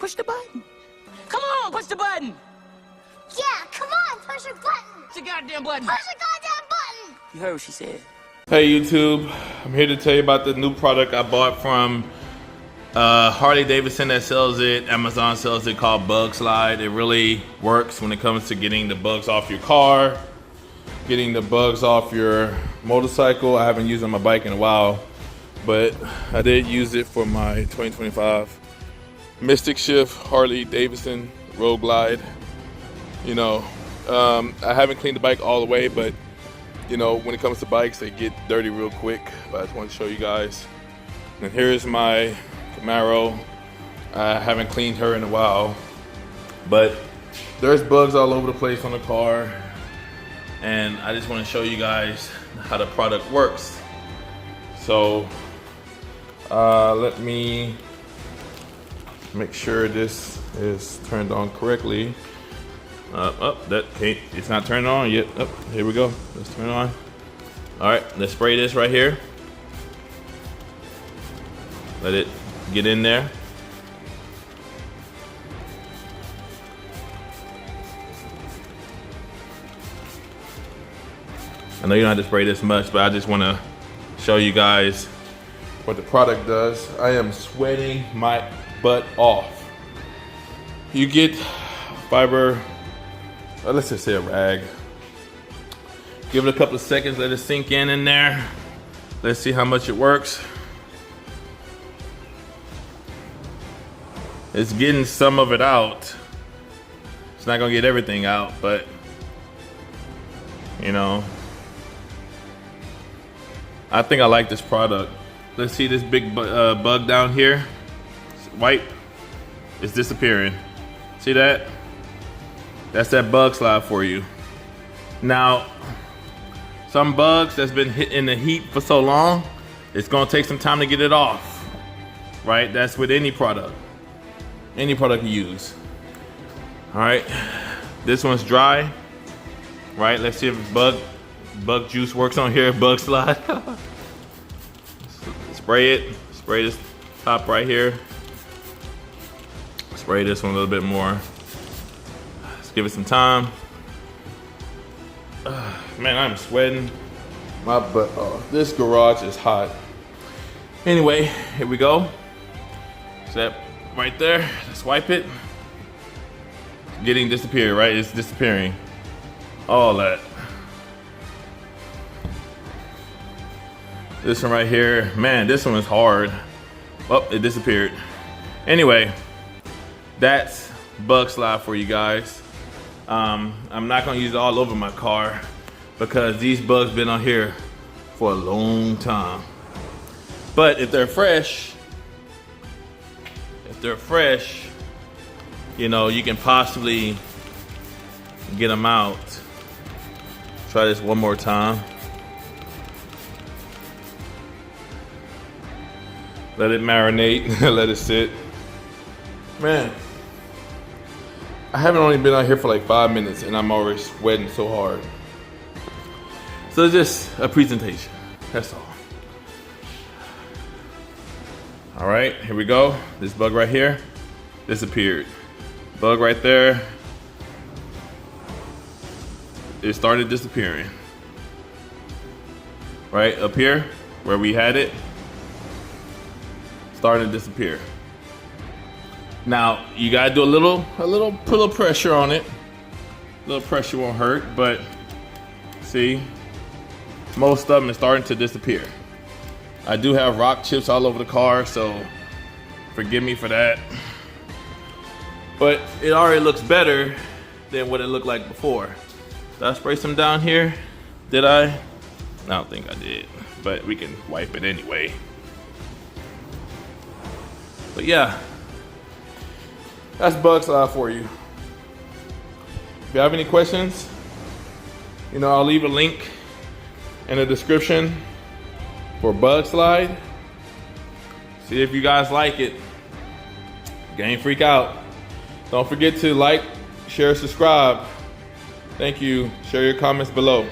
push the button. Come on, push the button. Yeah, come on, push a button. Push the goddamn button. Push a goddamn button. You heard what she said. Hey YouTube, I'm here to tell you about the new product I bought from Harley Davidson that sells it. Amazon sells it, called Bugslide. It really works when it comes to getting the bugs off your car, getting the bugs off your motorcycle. I haven't used it on my bike in a while, but I did use it for my 2025 Mystic Shift Harley Davidson Road Glide. You know, I haven't cleaned the bike all the way, but you know, when it comes to bikes, they get dirty real quick. But I just want to show you guys. And here's my Camaro. I haven't cleaned her in a while, but there's bugs all over the place on the car. And I just want to show you guys how the product works. So let me make sure this is turned on correctly. It's not turned on yet. Here we go. Let's turn it on. All right, let's spray this right here. Let it get in there. I know you don't have to spray this much, but I just want to show you guys what the product does. I am sweating my butt off. You get fiber, let's just say a rag. Give it a couple of seconds, let it sink in there. Let's see how much it works. It's getting some of it out. It's not gonna get everything out, but you know, I think I like this product. Let's see this big bug down here. Wipe, it's disappearing. See that? That's that Bugslide for you. Now, some bugs that's been hit in the heat for so long, it's gonna take some time to get it off, right? That's with any product you use. All right, this one's dry, right? Let's see if bug juice works on here, Bugslide. Spray it, spray this top right here. Spray this one a little bit more. Let's give it some time. Man, I'm sweating my butt off. This garage is hot. Anyway, here we go. Is that right there? Let's wipe it. Getting disappeared, right? It's disappearing. All that. This one right here, man, this one is hard. Oh, it disappeared. Anyway, that's Bugslide for you guys. I'm not gonna use it all over my car because these bugs been on here for a long time. But if they're fresh, you know, you can possibly get them out. Try this one more time. Let it marinate, let it sit. Man, I haven't only been out here for like 5 minutes and I'm already sweating so hard. So it's just a presentation, that's all. All right, here we go. This bug right here disappeared. Bug right there, it started disappearing. Right up here, where we had it, starting to disappear. Now you gotta do put a little pressure on it. A little pressure won't hurt, but see, most of them are starting to disappear. I do have rock chips all over the car, so forgive me for that. But it already looks better than what it looked like before. Did I spray some down here? Did I? I don't think I did, but we can wipe it anyway. But yeah, that's Bugslide for you. If you have any questions, you know, I'll leave a link in the description for Bugslide. See if you guys like it. Game Freak out. Don't forget to like, share, subscribe. Thank you. Share your comments below.